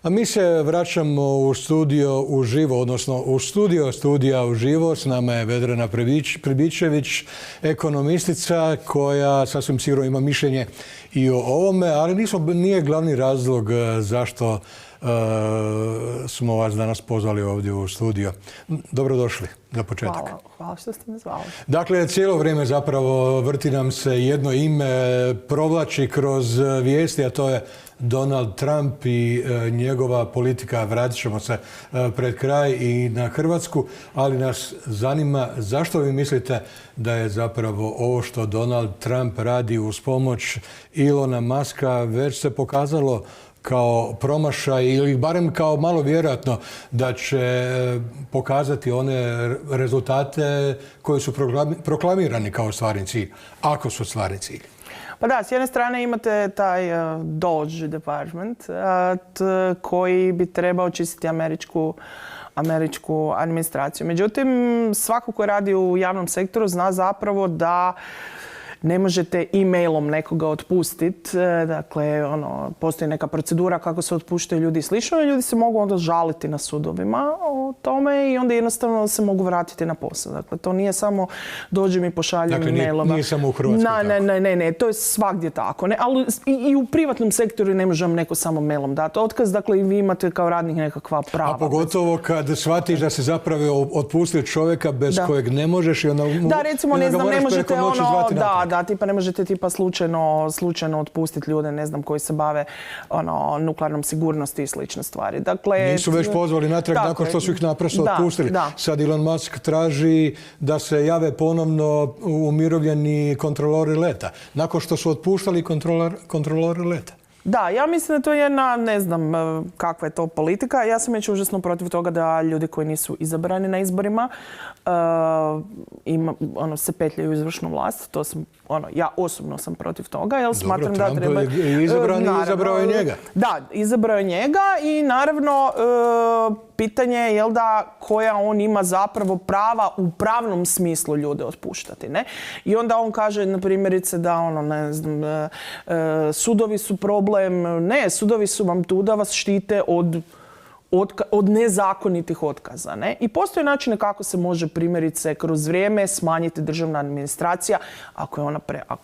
A mi se vraćamo u studio uživo, odnosno u studija uživo. S nama je Vedrana Pribičević, ekonomistica koja sasvim sigurno ima mišljenje i o ovome, ali nije glavni razlog zašto smo vas danas pozvali ovdje u studio. Dobrodošli za početak. Hvala što ste me zvali. Dakle, cijelo vrijeme zapravo vrti nam se jedno ime, provlači kroz vijesti, a to je Donald Trump i njegova politika. Vratit ćemo se pred kraj i na Hrvatsku, ali nas zanima zašto vi mislite da je zapravo ovo što Donald Trump radi uz pomoć Elona Muska već se pokazalo kao promašaj ili barem kao malo vjerojatno da će pokazati one rezultate koji su proklamirani kao stvarni cilj, ako su stvarni cilj. Pa da, s jedne strane imate taj Doge Department koji bi trebao čistiti američku administraciju. Međutim, svako ko radi u javnom sektoru zna zapravo da ne možete e-mailom nekoga otpustiti. Dakle, postoji neka procedura kako se otpuštaju ljudi i slično. Ljudi se mogu onda žaliti na sudovima o tome i onda jednostavno se mogu vratiti na posao. Dakle, to nije samo dođem i pošaljem e-mailova. Dakle, nije samo u Hrvatskoj Ne, to je svagdje tako. Ali i u privatnom sektoru ne može vam neko samo mailom dati otkaz. Dakle, i vi imate kao radnik nekakva prava. A pogotovo kad shvatiš da se zapravo otpustio čovjeka bez kojeg ne možeš i onda da, recimo, ne znam, ne možete tipa ne možete slučajno otpustiti ljude, ne znam, koji se bave nuklearnom sigurnosti i slične stvari. Dakle, nisu već pozvali natrag nakon što su ih naprosto otpustili. Sad Elon Musk traži da se jave ponovno umirovljeni kontrolori leta. Nakon što su otpuštali kontrolori leta. Da, ja mislim da to je jedna, ne znam kakva je to politika. Ja sam već užasno protiv toga da ljudi koji nisu izabrani na izborima se petljaju u izvršnu vlast. To sam, ja osobno sam protiv toga. Jer smatram da treba... Izabrao je njega. Da, izabrao je njega i naravno pitanje je koja on ima zapravo prava u pravnom smislu ljude otpuštati. Ne? I onda on kaže, na primjerice, da sudovi su problem. Ne, sudovi su vam tu da vas štite od nezakonitih otkaza. Ne? I postoje načine kako se može primjerice kroz vrijeme smanjiti državna administracija ako je ona ako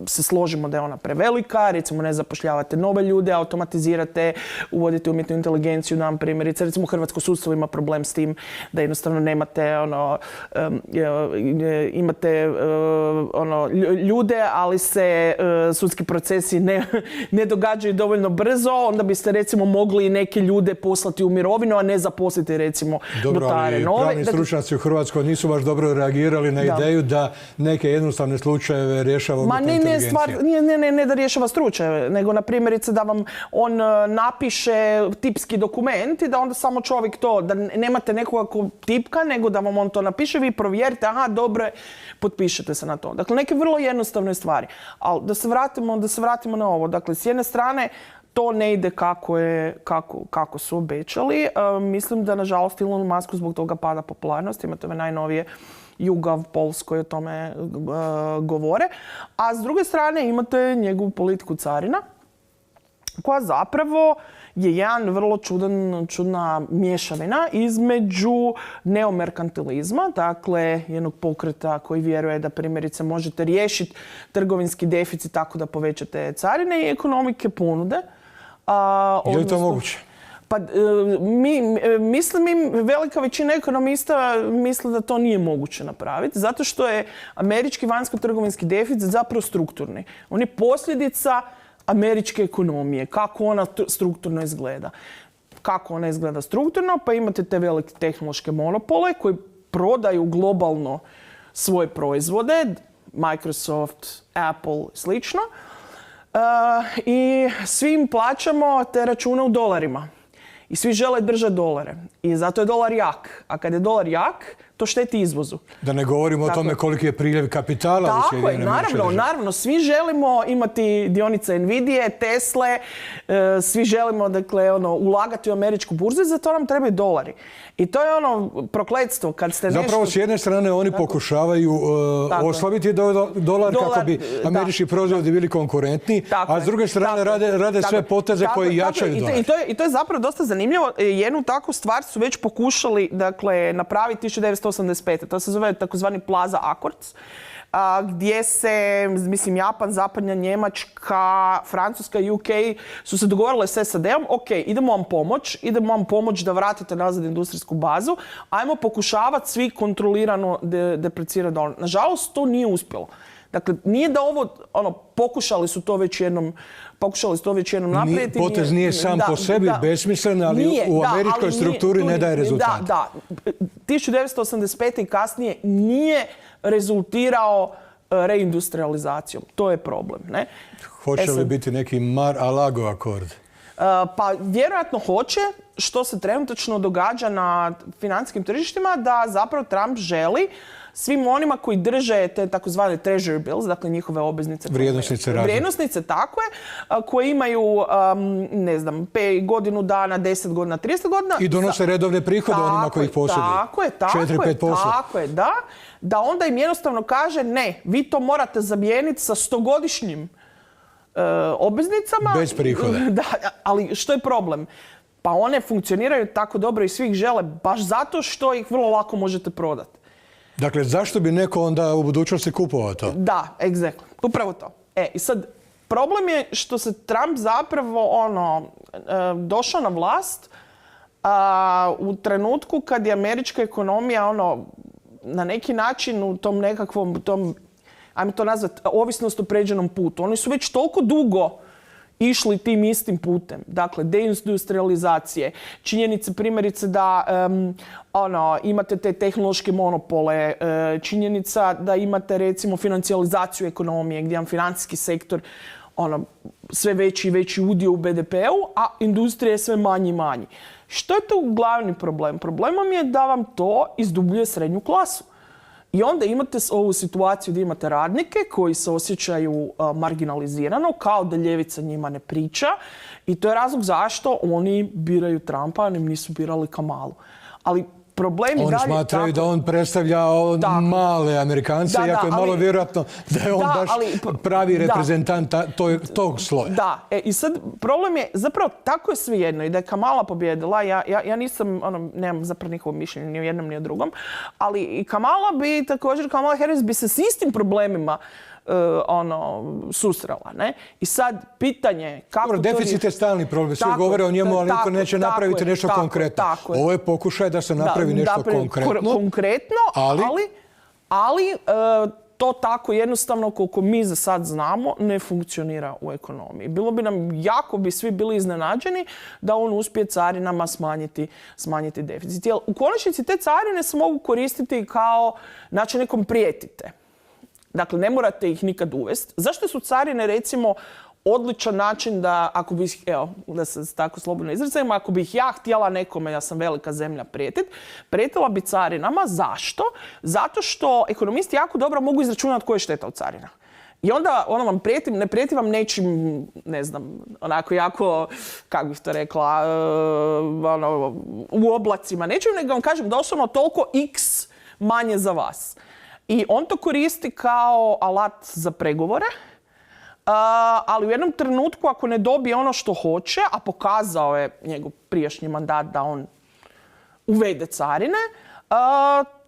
se složimo da je ona prevelika, recimo ne zapošljavate nove ljude, automatizirate, uvodite umjetnu inteligenciju, nam primjerice, recimo hrvatsko sudstvo ima problem s tim da jednostavno nemate imate ljude, ali se sudski procesi ne događaju dovoljno brzo, onda biste recimo mogli neke ljude poslati u mirovinu, a ne zaposliti recimo notare nove. Dobro, ali pravni stručnjaci u Hrvatskoj nisu baš dobro reagirali na ideju da neke jednostavne slučajeve rješava Ne da rješava slučajeve, nego na primjerice da vam on napiše tipski dokument i da onda samo čovjek to, da nemate nekoga ko tipka, nego da vam on to napiše, vi provjerite, aha, dobro je, potpišete se na to. Dakle, neke vrlo jednostavne stvari. Ali da se vratimo na ovo. Dakle, s jedne strane, to ne ide kako su obećali. Mislim da, nažalost, Elon Musku zbog toga pada popularnost. Imate ove najnovije YouGov polls koji o tome govore. A s druge strane imate njegovu politiku carina, koja zapravo je jedan vrlo čudna mješavina između neomerkantilizma, dakle jednog pokreta koji vjeruje da primjerice možete riješiti trgovinski deficit tako da povećate carine i ekonomike ponude. Je li to moguće? Pa velika većina ekonomista misle da to nije moguće napraviti, zato što je američki vanjsko-trgovinski deficit zapravo strukturni. On je posljedica američke ekonomije, kako ona strukturno izgleda. Kako ona izgleda strukturno? Pa imate te velike tehnološke monopole koji prodaju globalno svoje proizvode, Microsoft, Apple i slično, i svi im plaćamo te račune u dolarima. I svi žele držati dolare. I zato je dolar jak. A kad je dolar jak, to šteti izvozu. Da ne govorimo o tome koliki je priljev kapitala u Tako je, Sjedinjenim Američkim Državama. naravno, svi želimo imati dionice Nvidije, Tesle, svi želimo, dakle, ulagati u američku burzu i za to nam trebaju dolari. I to je prokletstvo kad ste nešto... Zapravo, s jedne strane, oni pokušavaju oslabiti dolar kako bi američki proizvodi bili konkurentni, a s druge strane rade sve poteze koji jačaju dolar. I to je zapravo dosta zanimljivo. Jednu takvu stvar su već pokušali, dakle, napraviti 1985. To se zove takozvani Plaza Accords, gdje se, mislim, Japan, Zapadnja Njemačka, Francuska i UK su se dogovorile s SAD-om, ok, idemo vam pomoć da vratite nazad industrijsku bazu, ajmo pokušavati svi kontrolirano deprecirati dolar. Nažalost, to nije uspjelo. Dakle, nije da pokušali su to već jednom napraviti. Potez nije sam po sebi besmislen, ali u američkoj strukturi ne daje rezultat. Da. 1985. i kasnije nije rezultirao reindustrializacijom. To je problem. Ne? Hoće li biti neki Mar-a-Lago akord? Pa vjerojatno hoće, što se trenutačno događa na financijskim tržištima, da zapravo Trump želi svim onima koji drže te takozvane treasury bills, dakle njihove obveznice. Vrijednosnice, tako je, koje imaju, ne znam, godinu dana, 10 godina, 30 godina. I donose redovne prihode onima koji ih posjeduju. Tako je, da onda im jednostavno kaže ne, vi to morate zamijeniti sa 100-godišnjim obveznicama. Bez prihoda. Da, ali što je problem? Pa one funkcioniraju tako dobro i svi ih žele baš zato što ih vrlo lako možete prodati. Dakle, zašto bi neko onda u budućnosti kupovao to? Da, exactly. Upravo to. I sad, problem je što se Trump zapravo došao na vlast u trenutku kad je američka ekonomija na neki način u tom nekakvom, ajmo to nazvati, ovisnost o pređenom putu. Oni su već toliko dugo išli tim istim putem. Dakle, deindustrializacije, činjenice primjerice da imate te tehnološke monopole, činjenica da imate recimo financijalizaciju ekonomije gdje vam financijski sektor sve veći i veći udio u BDP-u, a industrija je sve manji i manji. Što je to glavni problem? Problemom je da vam to izdubljuje srednju klasu. I onda imate ovu situaciju gdje imate radnike koji se osjećaju marginalizirano, kao da ljevica njima ne priča. I to je razlog zašto oni biraju Trumpa, a ne nisu birali Kamalu. Ali problem je oni dalje... smatraju da on predstavlja male Amerikance, iako je malo vjerojatno da je on baš pravi reprezentant tog sloja. Da, i sad problem je, zapravo tako je svejedno i da je Kamala pobjedila, ja nisam, nemam zapravo njihovo mišljenje ni o jednom ni o drugom, ali i Kamala Harris bi se s istim problemima susrela, ne? I sad pitanje kako... Dobro, deficit je stalni problem, svi govore o njemu, ali niko neće napraviti nešto konkretno. Ovo je pokušaj da se napravi nešto konkretno, ali to tako jednostavno, koliko mi za sad znamo, ne funkcionira u ekonomiji. Bilo bi nam, jako bi svi bili iznenađeni da on uspije carinama smanjiti deficit. Jer u konačnici te carine se mogu koristiti kao, znači nekom prijetite. Dakle, ne morate ih nikad uvesti. Zašto su carine, recimo, odličan način da, ako bi, da se tako slobodno izrazim, ako bih ja htjela nekome, ja sam velika zemlja, prijetila bi carinama. Zašto? Zato što ekonomisti jako dobro mogu izračunati koja je šteta od carina. I onda vam ne prijeti vam nečim, ne znam, onako jako, kako bih to rekla, u oblacima nečim, nego vam kažem doslovno toliko x manje za vas. I on to koristi kao alat za pregovore, ali u jednom trenutku ako ne dobije ono što hoće, a pokazao je njegov prijašnji mandat da on uvede carine,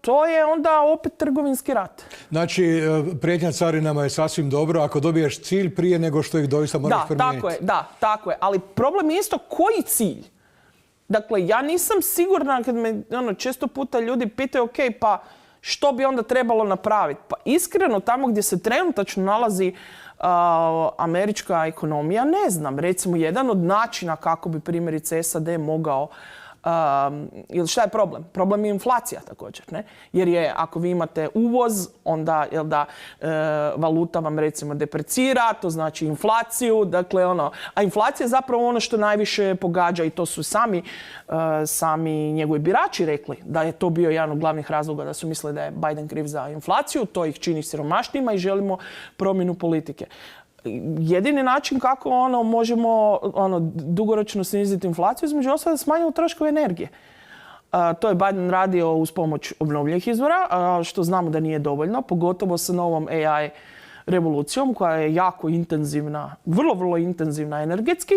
to je onda opet trgovinski rat. Znači, prijetnja carinama je sasvim dobro ako dobiješ cilj prije nego što ih doista moraš promijeniti. Tako je. Ali problem je isto koji cilj. Dakle, ja nisam sigurna kad me često puta ljudi pitaju, ok, pa što bi onda trebalo napraviti? Pa iskreno, tamo gdje se trenutačno nalazi američka ekonomija, ne znam. Recimo, jedan od načina kako bi primjerice SAD mogao Ili šta je problem? Problem je inflacija također, ne? Jer je, ako vi imate uvoz, onda valuta vam recimo deprecira, to znači inflaciju, dakle a inflacija je zapravo ono što najviše pogađa i to su sami njegovi birači rekli da je to bio jedan od glavnih razloga, da su mislili da je Biden kriv za inflaciju, to ih čini siromašnijima i želimo promjenu politike. Jedini način kako možemo dugoročno sniziti inflaciju, između ostalog, da smanjimo troškove energije. To je Biden radio uz pomoć obnovljivih izvora, što znamo da nije dovoljno, pogotovo sa novom AI revolucijom koja je jako intenzivna, vrlo, vrlo intenzivna energetski.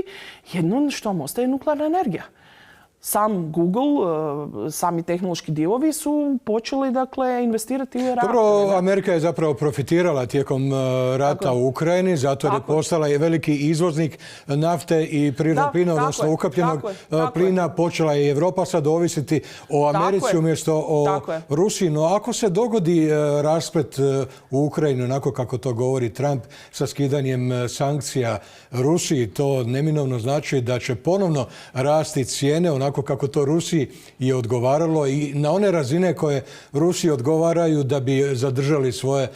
Jedno što vam ostaje nuklearna energija. Sam Google, sami tehnološki divovi su počeli investirati u reaktore. Dobro, Amerika je zapravo profitirala tijekom rata u Ukrajini, zato je postala i veliki izvoznik nafte i prirodnog plina, odnosno ukapljenog plina. Počela je i Europa sad ovisiti o Americi umjesto o Rusiji. No ako se dogodi rasplet u Ukrajini, onako kako to govori Trump, sa skidanjem sankcija Rusiji, to neminovno znači da će ponovno rasti cijene, onako kako to Rusiji je odgovaralo i na one razine koje Rusiji odgovaraju da bi zadržali svoje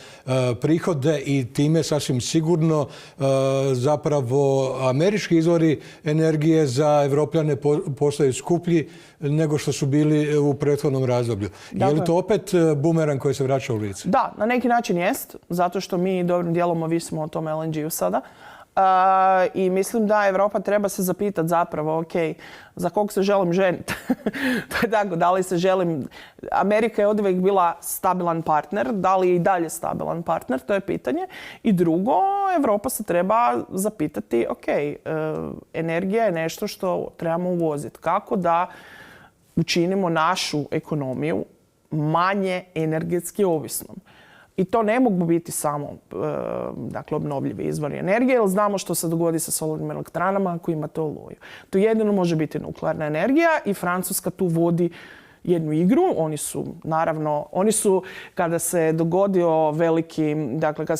prihode i time sasvim sigurno zapravo američki izvori energije za Evropljane postaju skuplji nego što su bili u prethodnom razdoblju. Je li to opet bumerang koji se vraća u lice? Da, na neki način jest, zato što mi dobrim dijelom ovisimo o tom LNG-u sada. I mislim da Europa treba se zapitati zapravo, za kog se želim ženiti. To je tako, da li se želim... Amerika je oduvijek bila stabilan partner, da li je i dalje stabilan partner, to je pitanje. I drugo, Europa se treba zapitati, energija je nešto što trebamo uvoziti. Kako da učinimo našu ekonomiju manje energetski ovisnom. I to ne mogu biti samo obnovljivi izvori energije, jer znamo što se dogodi sa solarnim elektranama ako imate oluju. To jedino može biti nuklearna energija i Francuska tu vodi jednu igru. Oni su kada se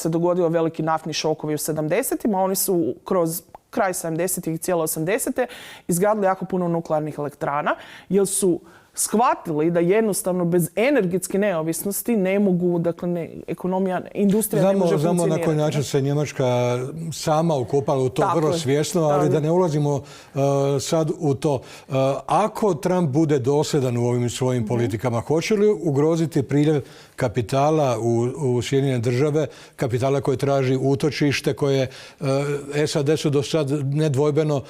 dogodio veliki naftni šokovi u 70-ima, oni su kroz kraj 70-ih i cijelo 80-te izgradili jako puno nuklearnih elektrana, jer su shvatili da jednostavno bez energetske neovisnosti ne mogu, ekonomija, industrija ne može funkcionirati. Znamo na koji način se Njemačka sama ukopala u to, vrlo svjesno, ali da ne ulazimo sad u to. Ako Trump bude dosljedan u ovim svojim politikama, hoće li ugroziti priljev kapitala u Sjedinjene države, kapitala koje traži utočište, koje SAD su do sad nedvojbeno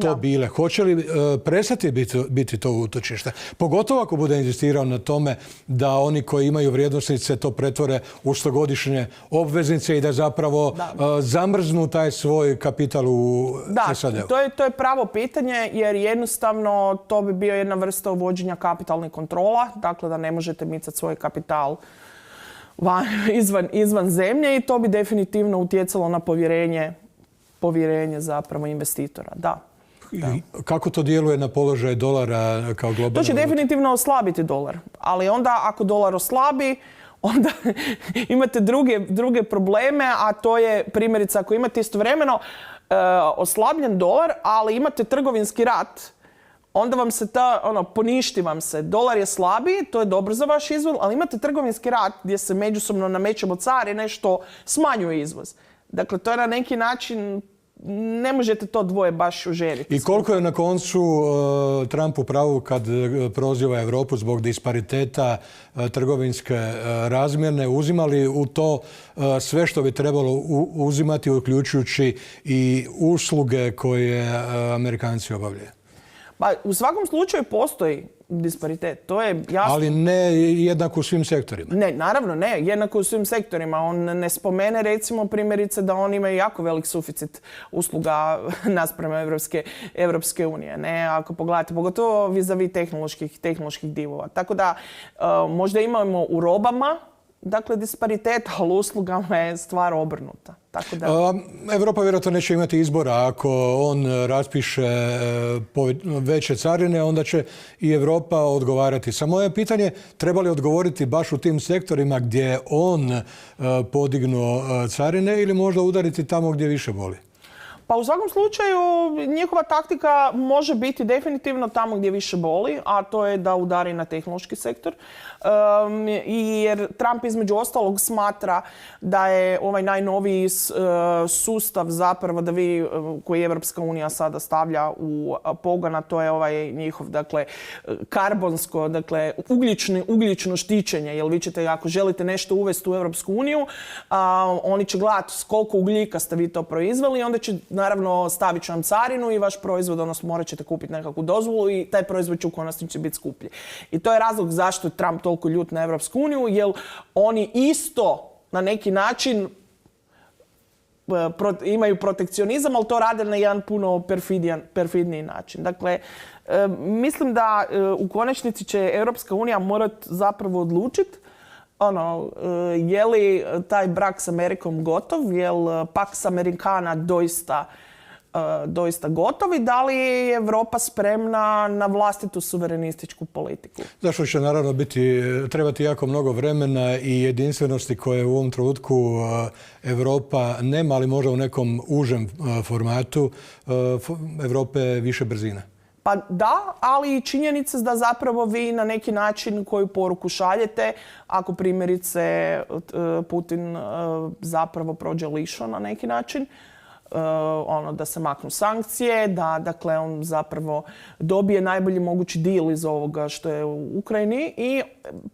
to bile? Hoće li prestati biti to utočište? Pogotovo ako bude inzistirao na tome da oni koji imaju vrijednosnice to pretvore u 100-godišnje obveznice i da zapravo zamrznu taj svoj kapital u SAD-u. To je pravo pitanje, jer jednostavno to bi bio jedna vrsta uvođenja kapitalnih kontrola, dakle da ne možete micati svoj kapital izvan zemlje i to bi definitivno utjecalo na povjerenje zapravo investitora. Da. Kako to djeluje na položaj dolara kao globalna? To će definitivno oslabiti dolar. Ali onda ako dolar oslabi, onda imate druge probleme, a to je primjerice ako imate istovremeno oslabljen dolar, ali imate trgovinski rat, onda vam se poništi vam se. Dolar je slabiji, to je dobro za vaš izvoz, ali imate trgovinski rat gdje se međusobno namećemo carine što smanjuje izvoz. Dakle, to je na neki način, ne možete to dvoje baš užeriti. I koliko je na koncu Trump u pravu kad proziva Europu zbog dispariteta trgovinske razmjerne, uzimali u to sve što bi trebalo uzimati, uključujući i usluge koje Amerikanci obavljaju? Pa, u svakom slučaju postoji disparitet, to je jasno. Ali ne jednako u svim sektorima. Ne, naravno ne, jednako u svim sektorima. On ne spomene recimo primjerice da oni imaju jako velik suficit usluga naspram Evropske unije. Ne, ako pogledate, pogotovo vis-a-vis tehnoloških divova. Tako da možda imamo u robama, dakle, disparitet, ali uslugama je stvar obrnuta. Tako da... Evropa vjerojatno neće imati izbora. Ako on raspiše veće carine, onda će i Europa odgovarati. Samo je pitanje, treba li odgovoriti baš u tim sektorima gdje je on podignuo carine ili možda udariti tamo gdje više boli? Pa u svakom slučaju njihova taktika može biti definitivno tamo gdje više boli, a to je da udari na tehnološki sektor. Jer Trump između ostalog smatra da je ovaj najnoviji sustav zapravo da koji Evropska unija sada stavlja u pogon, a to je ovaj njihov, dakle, karbonsko, dakle, ugljično štićenje. Jer vi ćete, ako želite nešto uvesti u Evropsku uniju, oni će gledati koliko ugljika ste vi to proizveli i onda će, naravno, stavit će vam carinu i vaš proizvod, odnosno morat ćete kupiti nekakvu dozvolu i taj proizvod će u konačnici biti skuplji. I to je razlog zašto je Trump toliko ljut na Evropsku uniju, jer oni isto na neki način imaju protekcionizam, ali to rade na jedan puno perfidniji način. Dakle, mislim da u konačnici će Europska unija morati zapravo odlučiti je li taj brak s Amerikom gotov, je li Pax Americana doista gotov i da li je Europa spremna na vlastitu suverenističku politiku. Zašto će naravno trebati jako mnogo vremena i jedinstvenosti koje u ovom trenutku Europa nema, ali možda u nekom užem formatu Europe više brzine. Pa da, ali i činjenica da zapravo vi na neki način koju poruku šaljete, ako primjerice Putin zapravo prođe lišo na neki način, da se maknu sankcije, da dakle on zapravo dobije najbolji mogući deal iz ovoga što je u Ukrajini. I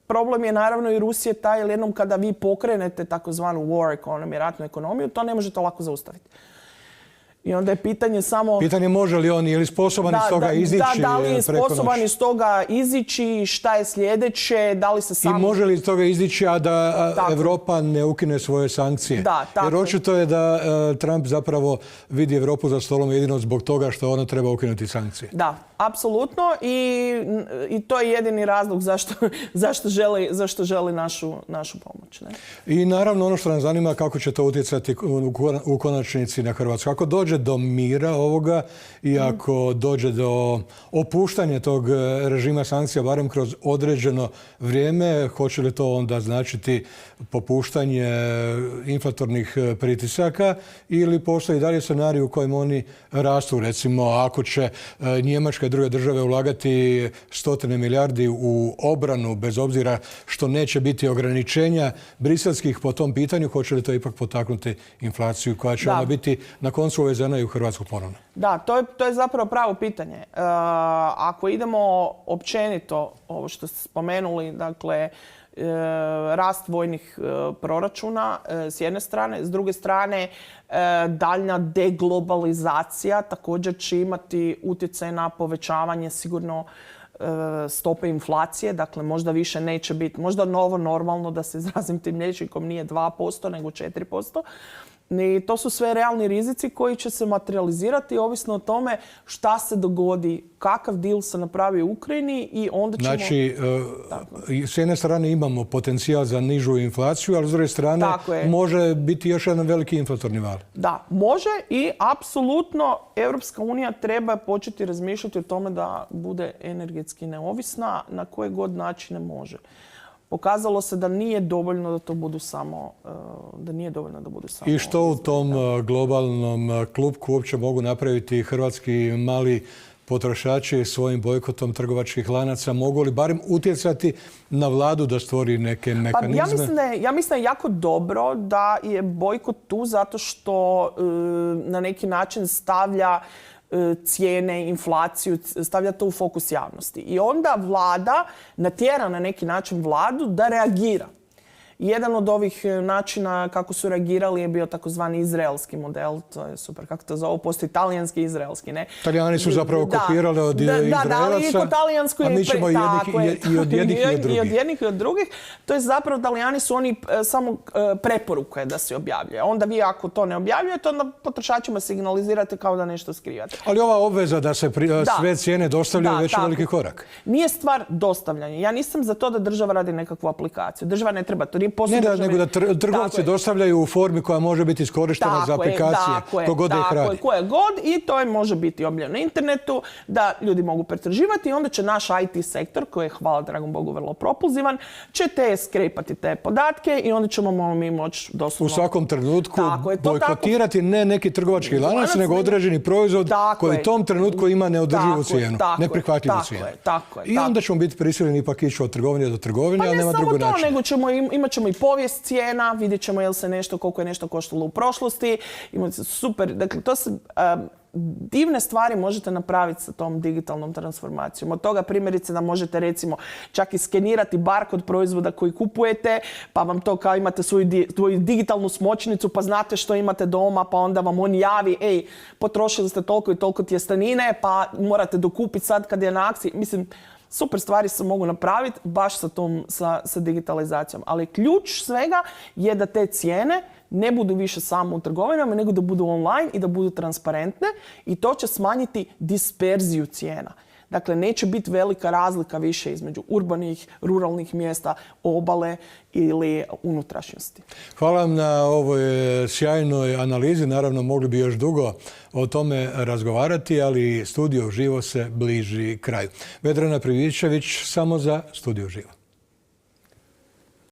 problem je naravno i Rusije taj, jer jednom kada vi pokrenete takozvanu war economy, ratnu ekonomiju, to ne možete lako zaustaviti. I onda je pitanje samo... Pitanje može li on, je li sposoban iz toga izići preko noći? Da li je sposoban iz toga izići, šta je sljedeće, da li se sam... I može li iz toga izići, a da Europa ne ukine svoje sankcije? Da, tako. Jer očito je da Trump zapravo vidi Europu za stolom jedino zbog toga što ona treba ukinuti sankcije. Da, apsolutno. I to je jedini razlog zašto želi našu pomoć. Ne? I naravno ono što nas zanima kako će to utjecati u konačnici na Hrvatsku. Ako dođe do mira ovoga i ako dođe do opuštanja tog režima sankcija, barem kroz određeno vrijeme, hoće li to onda značiti popuštanje inflatornih pritisaka ili postoji dalje scenarij u kojem oni rastu? Recimo, ako će Njemačka i druge države ulagati stotine milijardi u obranu, bez obzira što neće biti ograničenja briselskih po tom pitanju, hoće li to ipak potaknuti inflaciju koja će ona biti na koncu uvezena i u Hrvatsku ponovno? Da, to je zapravo pravo pitanje. Ako idemo općenito, ovo što ste spomenuli, dakle, rast vojnih proračuna s jedne strane, s druge strane daljnja deglobalizacija također će imati utjecaj na povećavanje sigurno stope inflacije, dakle možda više neće biti, možda novo normalno, da se izrazim tim rječnikom, nije 2% nego 4%. I to su sve realni rizici koji će se materializirati ovisno o tome šta se dogodi, kakav deal se napravi u Ukrajini i onda ćemo... Znači, s jedne strane imamo potencijal za nižu inflaciju, ali s druge strane može biti još jedan veliki inflatorni val. Da, može i apsolutno Europska unija treba početi razmišljati o tome da bude energetski neovisna na koje god načine može. Pokazalo se da nije dovoljno da to budu samo... I što u tom globalnom klupku uopće mogu napraviti hrvatski mali potrošači svojim bojkotom trgovačkih lanaca? Mogu li barem utjecati na vladu da stvori neke mehanizme? Ja mislim da je jako dobro da je bojkot tu zato što na neki način stavlja cijene, inflaciju, stavlja to u fokus javnosti. I onda vlada natjera na neki način vladu da reagira. Jedan od ovih načina kako su reagirali je bio takozvani izraelski model. To je super, kako to zovu, postoji talijanski i izraelski, ne? Talijani su zapravo kopirali od Izraelaca, a mi ćemo i od jednih i od drugih. I od jednih i od drugih. To je zapravo, Talijani su oni samo preporuke da se objavljuje. Onda vi ako to ne objavljujete, onda potrošačima signalizirate kao da nešto skrivate. Ali ova obveza da se sve cijene dostavljaju već je veliki korak. Nije stvar dostavljanja. Ja nisam za to da država radi nekakvu aplikaciju. Država ne treba, to nije Ne da, nego da trgovci dostavljaju u formi koja može biti iskorištena za aplikacije, kogod ih radi. Koje god, i to može biti objavljeno na internetu, da ljudi mogu pretraživati i onda će naš IT sektor, koji je, hvala dragom Bogu, vrlo propulzivan, će skrepati te podatke i onda ćemo mi moći doslovno... U svakom trenutku bojkotirati ne neki trgovački lanac, nego određeni proizvod koji u tom trenutku ima neodrživu cijenu, neprihvatljivu cijenu. I onda ćemo biti prisiljeni ipak ići od trgovine do trgovine, a nema drugog načina. Nego imat ćemo i povijest cijena, vidjet ćemo jel se nešto, koliko je nešto koštalo u prošlosti. Super, dakle, to se... divne stvari možete napraviti sa tom digitalnom transformacijom. Od toga primjerice da možete recimo čak i skenirati barkod proizvoda koji kupujete, pa vam to kao imate svoju digitalnu smočnicu, pa znate što imate doma, pa onda vam on javi, ej, potrošili ste toliko i toliko tjestenine, pa morate dokupiti sad kad je na akciji. Mislim, super stvari se mogu napraviti baš sa digitalizacijom. Ali ključ svega je da te cijene ne budu više samo u trgovinama, nego da budu online i da budu transparentne i to će smanjiti disperziju cijena. Dakle, neće biti velika razlika više između urbanih, ruralnih mjesta, obale ili unutrašnjosti. Hvala vam na ovoj sjajnoj analizi. Naravno, mogli bi još dugo o tome razgovarati, ali Studio Uživo se bliži kraju. Vedrana Privićević samo za Studio Uživo.